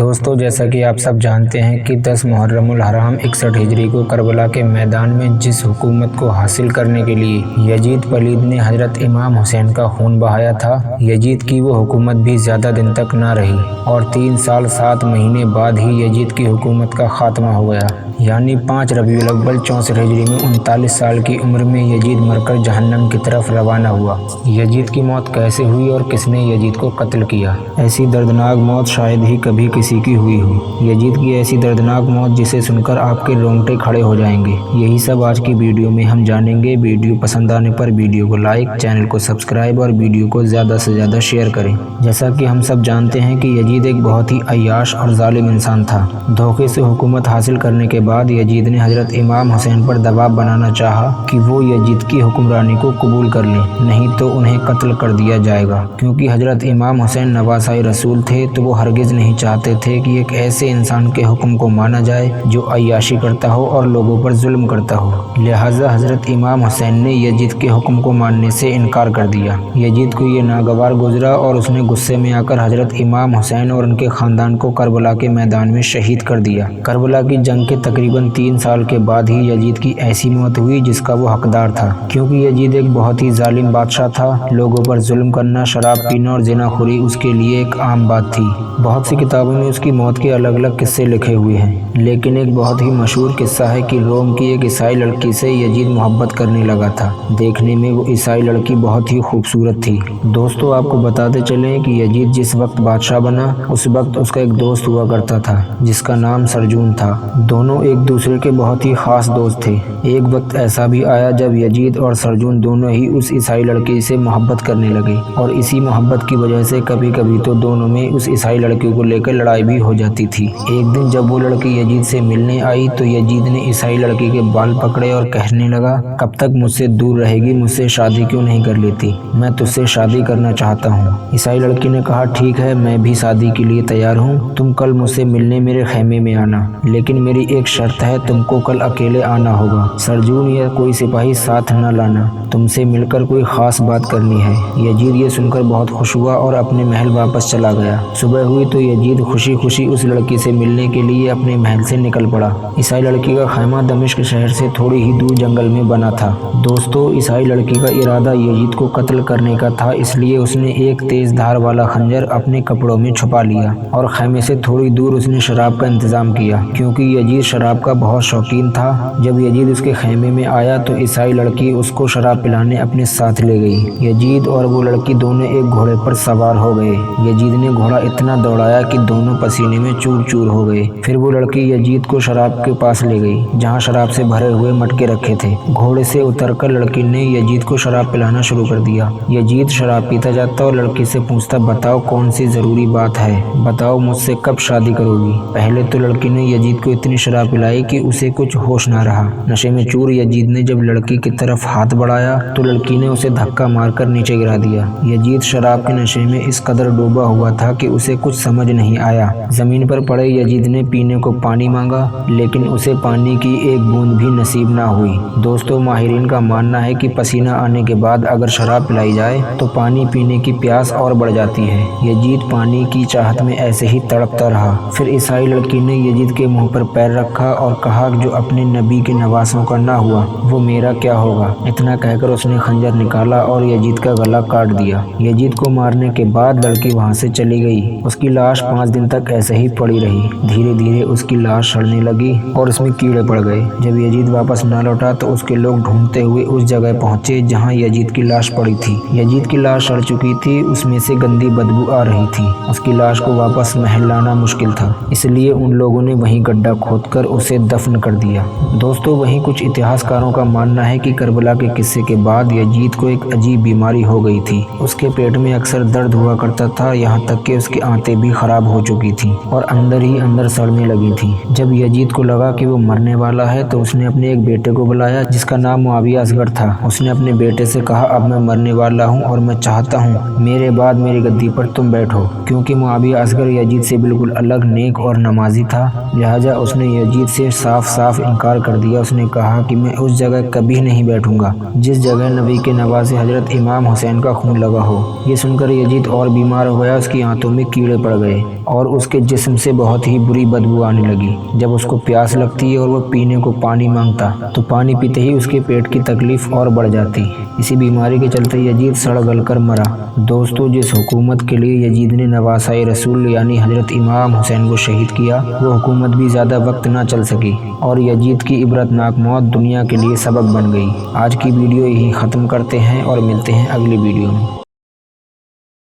دوستو جیسا کہ آپ سب جانتے ہیں کہ 10 محرم الحرام 61 ہجری کو کربلا کے میدان میں جس حکومت کو حاصل کرنے کے لیے یزید پلید نے حضرت امام حسین کا خون بہایا تھا، یزید کی وہ حکومت بھی زیادہ دن تک نہ رہی اور 3 سال 7 مہینے بعد ہی یزید کی حکومت کا خاتمہ ہو گیا، یعنی 5 ربیع الاول 64 ہجری میں 39 سال کی عمر میں یزید مر کر جہنم کی طرف روانہ ہوا۔ یزید کی موت کیسے ہوئی اور کس نے یزید کو قتل کیا؟ ایسی دردناک موت شاید ہی کبھی کسی کی ہوئی ہو۔ یزید کی ایسی دردناک موت جسے سن کر آپ کے رونگٹے کھڑے ہو جائیں گے، یہی سب آج کی ویڈیو میں ہم جانیں گے۔ ویڈیو پسند آنے پر ویڈیو کو لائک، چینل کو سبسکرائب اور ویڈیو کو زیادہ سے زیادہ شیئر کریں۔ جیسا کہ ہم سب جانتے ہیں کہ یزید ایک بہت ہی عیاش اور ظالم انسان تھا۔ دھوکے سے حکومت حاصل کرنے کے بعد یزید نے حضرت امام حسین پر دباؤ بنانا چاہا کہ وہ یزید کی حکمرانی کو قبول کر لیں، نہیں تو انہیں قتل کر دیا جائے گا۔ کیونکہ حضرت امام حسین نواسۂ رسول تھے تو وہ ہرگز نہیں چاہتے تھے کہ ایک ایسے انسان کے حکم کو مانا جائے جو عیاشی کرتا ہو اور لوگوں پر ظلم کرتا ہو۔ لہٰذا حضرت امام حسین نے یزید کے حکم کو ماننے سے انکار کر دیا۔ یزید کو یہ ناگوار گزرا اور اس نے غصے میں آ کر حضرت امام حسین اور ان کے خاندان کو کربلا کے میدان میں شہید کر دیا۔ کربلا کی جنگ کے تقریباً 3 سال کے بعد ہی یزید کی ایسی موت ہوئی جس کا وہ حقدار تھا، کیونکہ یزید ایک بہت ہی ظالم بادشاہ تھا۔ لوگوں پر ظلم کرنا، شراب پینا اور زنا خوری اس کے لیے ایک عام بات تھی۔ بہت سی کتابوں میں اس کی موت کے الگ الگ قصے لکھے ہوئے ہیں، لیکن ایک بہت ہی مشہور قصہ ہے کہ روم کی ایک عیسائی لڑکی سے یزید محبت کرنے لگا تھا۔ دیکھنے میں وہ عیسائی لڑکی بہت ہی خوبصورت تھی۔ دوستو آپ کو بتاتے چلیں کہ یزید جس وقت بادشاہ بنا اس وقت اس کا ایک دوست ہوا کرتا تھا جس کا نام سرجون تھا۔ دونوں ایک دوسرے کے بہت ہی خاص دوست تھے۔ ایک وقت ایسا بھی آیا جب یزید اور سرجون دونوں ہی اس عیسائی لڑکی سے محبت کرنے لگے، اور اسی محبت کی وجہ سے کبھی کبھی تو دونوں میں اس عیسائی لڑکی کو لے کر لڑائی بھی ہو جاتی تھی۔ ایک دن جب وہ لڑکی یزید سے ملنے آئی تو یزید نے عیسائی لڑکی کے بال پکڑے اور کہنے لگا، کب تک مجھ سے دور رہے گی؟ مجھ سے شادی کیوں نہیں کر لیتی؟ میں تجھ سے شادی کرنا چاہتا ہوں۔ عیسائی لڑکی نے کہا، ٹھیک ہے، میں بھی شادی کے لیے تیار ہوں، تم کل مجھ سے ملنے میرے خیمے میں آنا، لیکن میری ایک شرط ہے، تم کو کل اکیلے آنا ہوگا، سرجون یا کوئی سپاہی ساتھ نہ لانا، تم سے مل کر کوئی خاص بات کرنی ہے۔ یزید یہ سن کر بہت خوش ہوا اور اپنے محل واپس چلا گیا۔ صبح ہوئی تو یزید خوشی خوشی اس لڑکی سے ملنے کے لیے اپنے محل سے نکل پڑا۔ عیسائی لڑکی کا خیمہ دمشق شہر سے تھوڑی ہی دور جنگل میں بنا تھا۔ دوستو عیسائی لڑکی کا ارادہ یزید کو قتل کرنے کا تھا، اس لیے اس نے ایک تیز دھار والا خنجر اپنے کپڑوں میں چھپا لیا اور خیمے سے تھوڑی دور اس نے شراب کا انتظام کیا، کیونکہ یزید شراب کا بہت شوقین تھا۔ جب یزید اس کے خیمے میں آیا تو عیسائی لڑکی اس کو شراب پلانے اپنے ساتھ لے گئی۔ یزید اور وہ لڑکی دونوں ایک گھوڑے پر سوار ہو گئے۔ یزید نے گھوڑا اتنا دوڑایا کہ دونوں پسینے میں چور چور ہو گئے۔ پھر وہ لڑکی یزید کو شراب کے پاس لے گئی جہاں شراب سے بھرے ہوئے مٹکے رکھے تھے۔ گھوڑے سے اتر کر لڑکی نے یزید کو شراب پلانا شروع کر دیا۔ یزید شراب پیتا جاتا اور لڑکی سے پوچھتا، بتاؤ کون سی ضروری بات ہے، بتاؤ مجھ سے کب شادی کرو گی؟ پہلے تو لڑکی نے یزید کو اتنی شراب پلائی کہ اسے کچھ ہوش نہ رہا۔ نشے میں چور یزید نے جب لڑکی کی طرف ہاتھ بڑھایا تو لڑکی نے اسے دھکا مار کر نیچے گرا دیا۔ یزید شراب کے نشے میں اس قدر ڈوبا ہوا تھا کہ اسے کچھ سمجھ نہیں آیا۔ زمین پر پڑے یزید نے پینے کو پانی مانگا، لیکن اسے پانی کی ایک بوند بھی نصیب نہ ہوئی۔ دوستو ماہرین کا ماننا ہے کہ پسینہ آنے کے بعد اگر شراب پلائی جائے تو پانی پینے کی پیاس اور بڑھ جاتی ہے۔ یزید پانی کی چاہت میں ایسے ہی تڑپتا رہا۔ پھر عیسائی لڑکی نے یزید کے منہ پر پیر رکھا اور کہا، جو اپنے نبی کے نواسوں کا نہ ہوا وہ میرا کیا ہوگا؟ اتنا کہہ کر اس نے خنجر نکالا اور یزید کا گلا کاٹ دیا۔ یزید کو مارنے کے بعد لڑکی وہاں سے چلی گئی۔ اس کی لاش 5 دن تک ایسے ہی پڑی رہی۔ دھیرے دھیرے اس کی لاش سڑنے لگی اور اس میں کیڑے پڑ گئے۔ جب یزید واپس نہ لوٹا تو اس کے لوگ ڈھونڈتے ہوئے اس جگہ پہنچے جہاں یزید کی لاش پڑی تھی۔ یزید کی لاش سڑ چکی تھی، اس میں سے گندی بدبو آ رہی تھی۔ اس کی لاش کو واپس محل لانا مشکل تھا، اس لیے ان لوگوں نے وہیں گڈھا کھود کر اسے دفن کر دیا۔ دوستو وہیں کچھ اتہاس کاروں کا ماننا ہے کہ کربلا کے قصے کے بعد یزید کو ایک عجیب بیماری ہو گئی تھی۔ اس کے پیٹ میں اکثر درد ہوا کرتا تھا، یہاں تک کہ اس کی آنتیں بھی خراب ہو چکی تھیں اور اندر ہی اندر سڑنے لگی تھیں۔ جب یزید کو لگا کہ وہ مرنے والا ہے تو اس نے اپنے ایک بیٹے کو بلایا جس کا نام معاویہ اصغر تھا۔ اس نے اپنے بیٹے سے کہا، اب میں مرنے والا ہوں اور میں چاہتا ہوں میرے بعد میری گدی پر تم بیٹھو۔ کیونکہ معاویہ اصغر یزید سے بالکل الگ، نیک اور نمازی تھا، لہٰذا اس نے یزید یزید سے صاف صاف انکار کر دیا۔ اس نے کہا کہ میں اس جگہ کبھی نہیں بیٹھوں گا جس جگہ نبی کے نواسے حضرت امام حسین کا خون لگا ہو۔ یہ سن کر یزید اور بیمار ہو گیا، اس کی آنتوں میں کیڑے پڑ گئے اور اس کے جسم سے بہت ہی بری بدبو آنے لگی۔ جب اس کو پیاس لگتی ہے اور وہ پینے کو پانی مانگتا تو پانی پیتے ہی اس کے پیٹ کی تکلیف اور بڑھ جاتی۔ اسی بیماری کے چلتے یزید سڑ گل کر مرا۔ دوستو، جس حکومت کے لیے یزید نے نواسۂ رسول یعنی حضرت امام حسین کو شہید کیا، وہ حکومت بھی زیادہ وقت نہ چل سکی اور یزید کی عبرتناک موت دنیا کے لیے سبق بن گئی۔ آج کی ویڈیو یہیں ختم کرتے ہیں اور ملتے ہیں اگلی ویڈیو میں۔